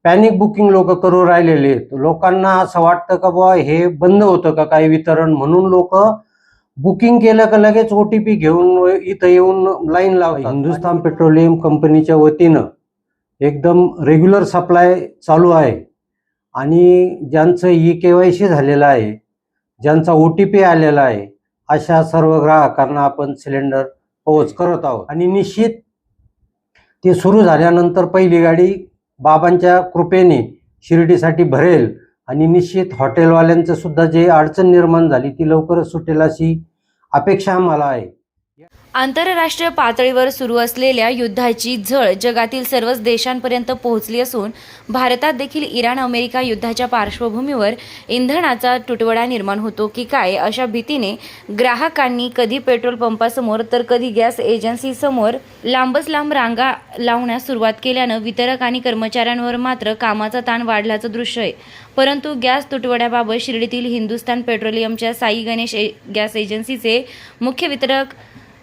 Panic booking लोक करू राहिलेले आहेत. लोकांना असं वाटतं का बुवा हे बंद होतं का काही वितरण, म्हणून लोक बुकिंग केलं का लगेच OTP घेऊन इथं येऊन लाईन लावतात. हिंदुस्थान पेट्रोलियम कंपनीच्या वतीनं एकदम रेग्युलर सप्लाय चालू आहे आणि ज्यांचं eKYC झालेलं आहे, ज्यांचा OTP आलेला आहे, अशा सर्व ग्राहकांना आपण सिलेंडर पोहोच करत आहोत. आणि निश्चित ते सुरू झाल्यानंतर पहिली गाडी बाबांच्या कृपेने शिर्डीसाठी भरेल आणि निश्चित हॉटेलवाल्यांचं सुद्धा जे अडचण निर्माण झाली ती लवकरच सुटेल अशी अपेक्षा आम्हाला आहे. आंतरराष्ट्रीय पातळीवर सुरू असलेल्या युद्धाची झळ जगातील सर्वच देशांपर्यंत पोहोचली असून भारतात देखील इराण अमेरिका युद्धाच्या पार्श्वभूमीवर इंधनाचा तुटवडा निर्माण होतो की काय अशा भीतीने ग्राहकांनी कधी पेट्रोल पंपासमोर तर कधी गॅस एजन्सीसमोर लांबच लांब रांगा लावण्यास सुरुवात केल्यानं वितरक आणि कर्मचाऱ्यांवर मात्र कामाचा ताण वाढल्याचं दृश्य आहे. परंतु गॅस तुटवड्याबाबत शिर्डीतील हिंदुस्थान पेट्रोलियमच्या साई गणेश गॅस एजन्सीचे मुख्य वितरक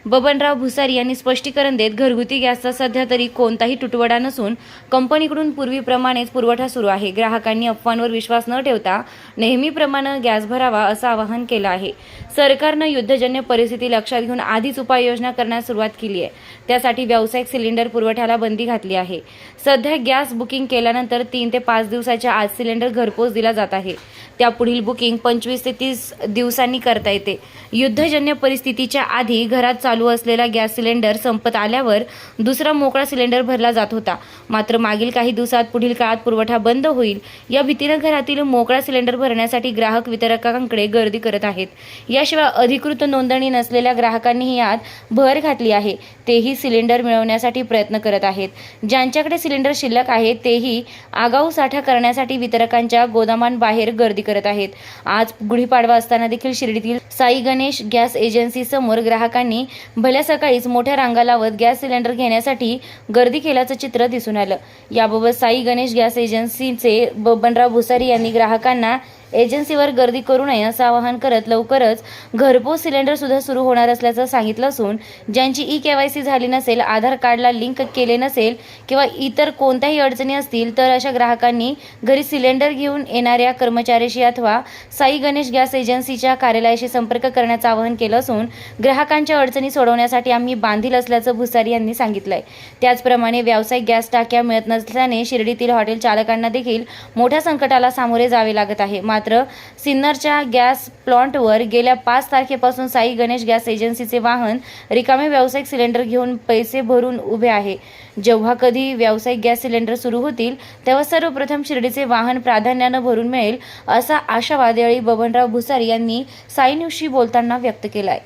बबनराव भुसारी यांनी स्पष्टीकरण देत घरगुती गॅसचा सध्या तरी कोणताही तुटवडा नसून कंपनीकडून पूर्वीप्रमाणेच पुरवठा सुरू आहे. ग्राहकांनी अफवांवर विश्वास न ठेवता नेहमीप्रमाणे गॅस भरावा असं आवाहन केलं आहे. सरकारनं युद्धजन्य परिस्थिती लक्षात घेऊन आधीच उपाययोजना करण्यास सुरुवात केली आहे. त्यासाठी व्यावसायिक सिलेंडर पुरवठ्याला बंदी घातली आहे. सध्या गॅस बुकिंग केल्यानंतर 3 ते 5 दिवसाच्या आत सिलेंडर घरपोच दिला जात आहे. त्यापुढील बुकिंग 25 ते 30 दिवसांनी करता येते. युद्धजन्य परिस्थितीच्या आधी घरात चालू असलेला गॅस सिलेंडर संपत आल्यावर दुसरा मोकळा सिलेंडर भरला जात होता. मात्र मागील काही दिवसात पुढील काळात पुरवठा बंद होईल या भीतीनं घरातील मोकळा सिलेंडर भरण्यासाठी ग्राहक वितरकांकडे गर्दी करत आहेत. याशिवाय अधिकृत नोंदणी नसलेल्या ग्राहकांनीही यात भर घातली आहे. तेही सिलेंडर मिळवण्यासाठी प्रयत्न करत आहेत. ज्यांच्याकडे सिलेंडर शिल्लक आहे तेही आगाऊ साठा करण्यासाठी वितरकांच्या गोदामांबाहेर गर्दी करत आहेत. आज गुढीपाडवा असताना देखील शिर्डीतील साई गणेश गॅस एजन्सी समोर ग्राहकांनी भल्या सकाळीच मोठ्या रांगा लावत गॅस सिलेंडर घेण्यासाठी गर्दी केल्याचं चित्र दिसून आलं. याबाबत साई गणेश गॅस एजन्सीचे बबनराव भुसारी यांनी ग्राहकांना एजन्सीवर गर्दी करू नये असं आवाहन करत लवकरच घरपोच सिलेंडर सुद्धा सुरू होणार असल्याचं सांगितलं असून ज्यांची eKYC झाली नसेल, आधार कार्डला लिंक केले नसेल किंवा इतर कोणत्याही अडचणी असतील तर अशा ग्राहकांनी घरी सिलेंडर घेऊन येणाऱ्या कर्मचाऱ्याशी अथवा साई गणेश गॅस एजन्सीच्या कार्यालयाशी संपर्क करण्याचं आवाहन केलं असून ग्राहकांच्या अडचणी सोडवण्यासाठी आम्ही बांधील असल्याचं भुसारी यांनी सांगितलंय. त्याचप्रमाणे व्यावसायिक गॅस टाक्या मिळत नसल्याने शिर्डीतील हॉटेल चालकांना देखील मोठ्या संकटाला सामोरे जावे लागत आहे. मात्र सिन्नरच्या गॅस प्लांटवर गेल्या 5 तारखेपासून साई गणेश गॅस एजन्सीचे वाहन रिकामे व्यावसायिक सिलेंडर घेऊन पैसे भरून उभे आहे. जेव्हा कधी व्यावसायिक गॅस सिलेंडर सुरू होतील तेव्हा सर्वप्रथम शिर्डीचे वाहन प्राधान्यानं भरून मिळेल असा आशावाद यावेळी बबनराव भुसारी यांनी साई न्यूजशी बोलताना व्यक्त केलाय.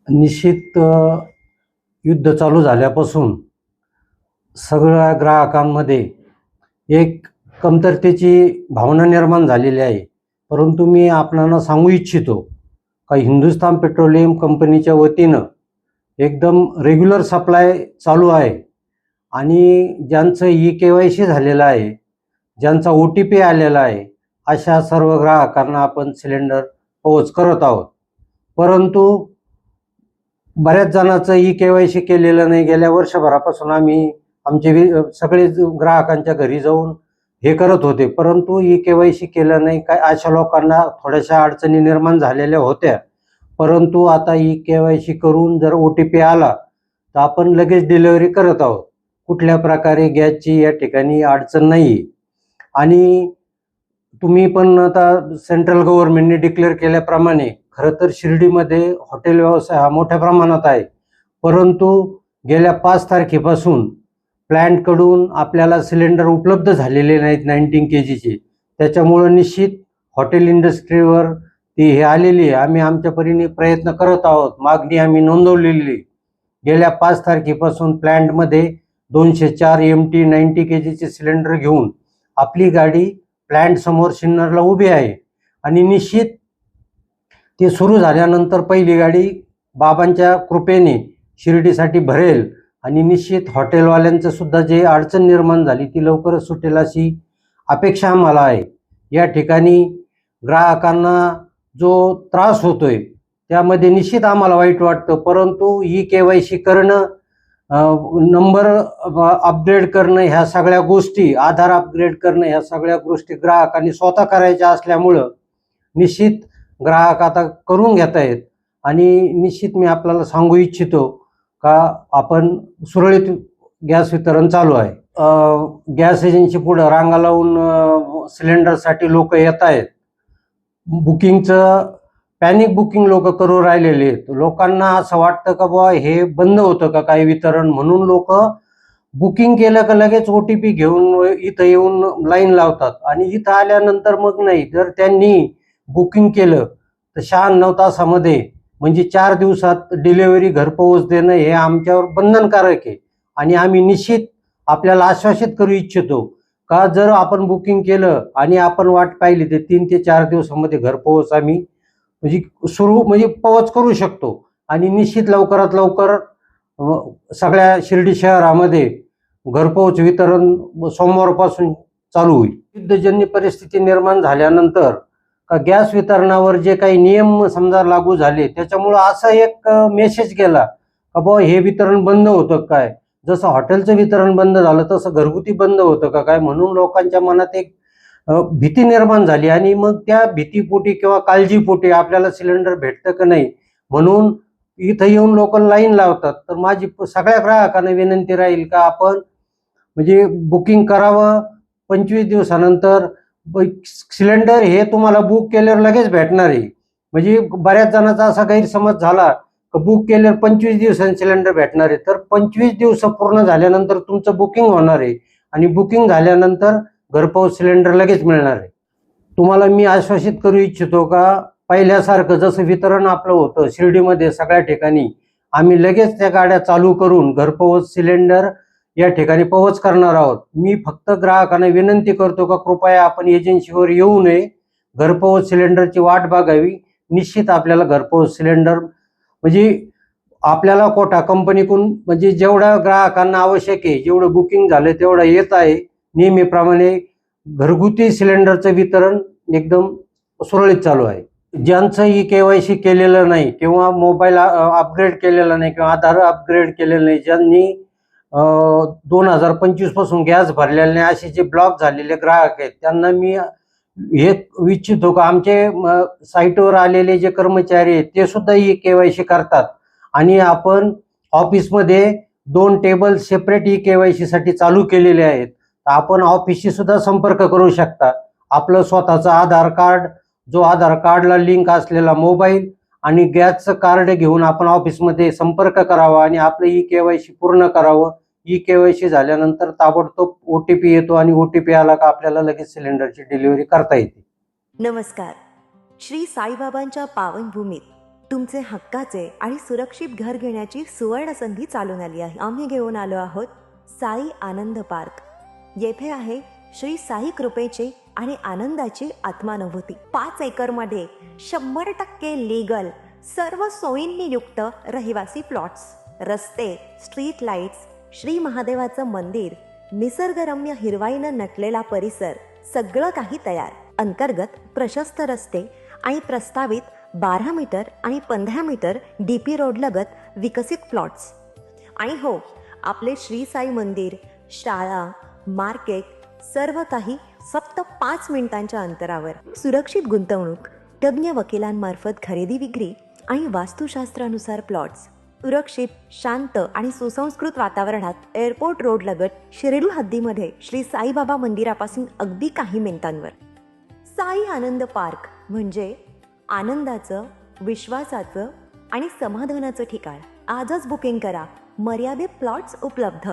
निश्चित युद्ध चालू झाल्यापासून सगळ्या ग्राहकांमध्ये एक कमतरतेची भावना निर्माण झालेली आहे. परंतु मी आपल्याला सांगू इच्छितो का हिंदुस्थान पेट्रोलियम कंपनीच्या वतीनं एकदम रेग्युलर सप्लाय चालू आहे आणि ज्यांचं eKYC झालेलं आहे, ज्यांचा OTP आलेला आहे, अशा सर्व ग्राहकांना आपण सिलेंडर पोहोच करत आहोत. परंतु बऱ्याच जणांचं eKYC केलेलं नाही. गेल्या वर्षभरापासून आम्ही आमचे सगळे ग्राहकांच्या घरी जाऊन हे करत होते, परंतु eKYC केलं नाही. काय अशा लोकांना थोड्याशा अडचणी निर्माण झालेल्या होत्या. परंतु आता eKYC करून जर OTP आला तर आपण लगेच डिलिव्हरी करत आहोत. कुठल्या प्रकारे गॅसची या ठिकाणी अडचण नाही. आणि तुम्ही पण आता सेंट्रल गव्हर्नमेंटने डिक्लेअर केल्याप्रमाणे खरं तर शिर्डीमध्ये हॉटेल व्यवसाय हा मोठ्या प्रमाणात आहे. परंतु गेल्या 5 तारखेपासून प्लॅन्टकडून आपल्याला सिलेंडर उपलब्ध झालेले नाहीत 19 kgचे. त्याच्यामुळं निश्चित हॉटेल इंडस्ट्रीवर ती हे आलेली आहे. आम्ही आमच्या परीने प्रयत्न करत आहोत. मागणी आम्ही नोंदवलेली. गेल्या 5 तारखेपासून प्लॅन्टमध्ये 204 MT 90 kgचे सिलेंडर घेऊन आपली गाडी प्लॅन्ट समोर सिन्नरला उभी आहे आणि निश्चित ते सुरू झाल्यानंतर पहिली गाडी बाबांच्या कृपेने शिर्डीसाठी भरेल आणि निश्चित हॉटेलवाल्यांचं सुद्धा जे अडचण निर्माण झाली ती लवकरच सुटेल अशी अपेक्षा आम्हाला आहे. या ठिकाणी ग्राहकांना जो त्रास होतोय त्यामध्ये निश्चित आम्हाला वाईट वाटतं. परंतु eKYC करणं नंबर अपग्रेड करणं, ह्या सगळ्या गोष्टी, आधार अपग्रेड करणं, ह्या सगळ्या गोष्टी ग्राहकांनी स्वतः करायच्या असल्यामुळं निश्चित ग्राहक आता करून घेत आहेत. आणि निश्चित मी आपल्याला सांगू इच्छितो का आपण सुरळीत गॅस वितरण चालू आहे. गॅस एजन्सी पुढं रांगा लावून सिलेंडरसाठी लोक येत आहेत. बुकिंगचं पॅनिक बुकिंग लोक करू राहिलेले आहेत. लोकांना असं वाटतं का बुवा हे बंद होतं का काही वितरण, म्हणून लोक बुकिंग केलं का लगेच OTP घेऊन इथं येऊन लाईन लावतात. आणि इथं आल्यानंतर मग नाही, जर त्यांनी बुकिंग केलं तर 96 तासामध्ये म्हणजे 4 दिवसात डिलिव्हरी घरपोच देणं हे आमच्यावर बंधनकारक आहे. आणि आम्ही निश्चित आपल्याला आश्वासित करू इच्छितो का जर आपण बुकिंग केलं आणि आपण वाट पाहिली तर 3 ते 4 दिवसामध्ये घरपोच आम्ही म्हणजे पोहोच करू शकतो. आणि निश्चित लवकरात लवकर सगळ्या शिर्डी शहरामध्ये घरपोच वितरण सोमवारपासून चालू होईल. युद्धजन्य परिस्थिती निर्माण झाल्यानंतर का गॅस वितरणावर जे काही नियम समजा लागू झाले त्याच्यामुळं असा एक मेसेज गेला का बुवा हे वितरण बंद होतं काय, जसं हॉटेलचं वितरण बंद झालं तसं घरगुती बंद होतं का काय, म्हणून लोकांच्या मनात एक भीती निर्माण झाली. आणि मग त्या भीतीपोटी किंवा काळजीपोटी आपल्याला सिलेंडर भेटतं का नाही म्हणून इथं येऊन लोक लाईन लावतात. तर माझी सगळ्या ग्राहकांना विनंती राहील का आपण म्हणजे बुकिंग करावं. 25 दिवसानंतर सिलेंडर हे तुम्हाला बुक केल्यावर लगेच भेटणार आहे. म्हणजे बऱ्याच जणांचा असा गैरसमज झाला की बुक केल्यावर 25 दिवसांनी सिलेंडर भेटणार आहे. तर 25 दिवस पूर्ण झाल्यानंतर तुमचं बुकिंग होणार आहे आणि बुकिंग झाल्यानंतर घरपोच सिलेंडर लगेच मिळणार आहे. तुम्हाला मी आश्वासित करू इच्छितो का पहिल्यासारखं जसं वितरण आपलं होतं शिर्डीमध्ये सगळ्या ठिकाणी आम्ही लगेच त्या गाड्या चालू करून घरपोच सिलेंडर या ठिकाणी पोहोच करणार आहोत. मी फक्त ग्राहकांना विनंती करतो का कृपया आपण एजन्सीवर येऊ नये, घरपोच सिलेंडरची वाट बघावी. निश्चित आपल्याला घरपोच सिलेंडर म्हणजे आपल्याला कोटा कंपनीकडून म्हणजे जेवढ्या ग्राहकांना आवश्यक आहे, जेवढं बुकिंग झालं तेवढं येत आहे. नेहमीप्रमाणे घरगुती सिलेंडरचं वितरण एकदम सुरळीत चालू आहे. ज्यांचं KYC केलेलं नाही किंवा मोबाईल अपग्रेड केलेला नाही किंवा आधार अपग्रेड केलेलं नाही, ज्यांनी 2025 पासून गॅस भरलेले नाही असे जे ब्लॉक झालेले ग्राहक आहेत त्यांना मी हे इच्छितो का आमचे साईटवर आलेले जे कर्मचारी आहेत ते सुद्धा KYC करतात. आणि आपण ऑफिसमध्ये 2 टेबल सेपरेट KYC साठी चालू केलेले आहेत. आपण ऑफिसशी सुद्धा संपर्क करू शकता. आपलं स्वतःचं आधार कार्ड, जो आधार कार्डला लिंक असलेला मोबाईल आणि गॅसचं कार्ड घेऊन आपण ऑफिसमध्ये संपर्क करावा आणि आपलं KYC पूर्ण करावं. KYC झाल्यानंतर ताबडतोब OTP येतो आणि OTP आला का आपल्याला लगेच सिलेंडरची डिलिव्हरी करता येते. नमस्कार. श्री साईबाबांच्या पावनभूमीत तुमचे हक्काचे आणि सुरक्षित घर घेण्याची सुवर्ण संधी चालून आली आहे. आम्ही घेऊन आलो आहोत साई आनंद पार्क. येथे आहे श्री साई कृपेची आणि आनंदाची आत्मानुभूती. 5 एकरमध्ये 100% लीगल सर्व सोयींनी युक्त रहिवासी प्लॉट्स, रस्ते, स्ट्रीट लाईट्स, श्री महादेवाचं मंदिर, निसर्गरम्य हिरवाईनं नटलेला परिसर, सगळं काही तयार. अंतर्गत प्रशस्त रस्ते आणि प्रस्तावित 12 मीटर आणि 15 मीटर DP रोड लगत विकसित प्लॉट्स. आणि हो, आपले श्री साई मंदिर, शाळा, मार्केट सर्व काही फक्त 5 मिनिटांच्या अंतरावर. सुरक्षित गुंतवणूक, तज्ज्ञ वकिलांमार्फत खरेदी विक्री आणि वास्तुशास्त्रानुसार प्लॉट्स. सुरक्षित, शांत आणि सुसंस्कृत वातावरणात एअरपोर्ट रोड लगत शिर्डी हद्दीमध्ये श्री साईबाबा मंदिरापासून अगदी काही मिनिटांवर. साई आनंद पार्क म्हणजे आनंदाचं, विश्वासाचं आणि समाधानाचं ठिकाण. आजच बुकिंग करा. मर्यादित प्लॉट्स उपलब्ध.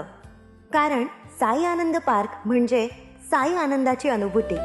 कारण साई आनंद पार्क म्हणजे साई आनंदाची अनुभूती.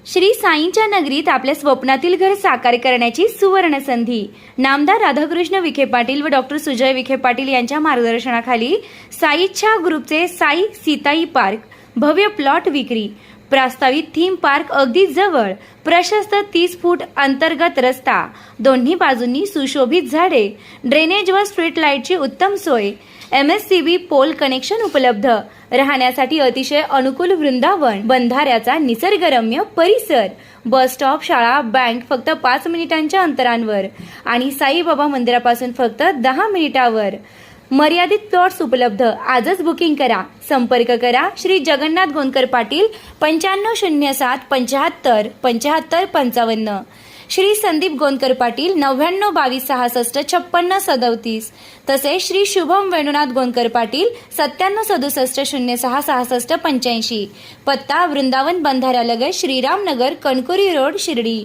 श्री साईंच्या नगरीत आपल्या स्वप्नातील घर साकार करण्याची सुवर्ण संधी. नामदार राधाकृष्ण विखे पाटील व डॉक्टर सुजय विखे पाटील यांच्या मार्गदर्शनाखाली साईच्या ग्रुपचे साई सीताई पार्क भव्य प्लॉट विक्री. प्रस्तावित थीम पार्क अगदी जवळ, प्रशस्त 30 फूट अंतर्गत रस्ता, दोन्ही बाजूंनी सुशोभित झाडे, ड्रेनेज व स्ट्रीट लाईटची उत्तम सोय, MSCB पोल कनेक्शन उपलब्ध, राहण्यासाठी अतिशय अनुकूल वृंदावन, बंधाऱ्याचा निसर्गरम्य परिसर, बस स्टॉप, शाळा, बँक फक्त 5 मिनिटांच्या अंतरावर आणि साईबाबा मंदिरापासून फक्त 10 मिनिटावर. मर्यादित प्लॉट्स उपलब्ध. आजच बुकिंग करा. संपर्क करा श्री जगन्नाथ गोंदकर पाटील 9507 75 75 55, श्री संदीप गोंदकर पाटील 99 22 66 56 37, तसेच श्री शुभम वेणुनाथ गोंदकर पाटील 97 67 06 66 85. पत्ता वृंदावन बंधाऱ्यालगत श्रीरामनगर, कणकुरी रोड, शिर्डी.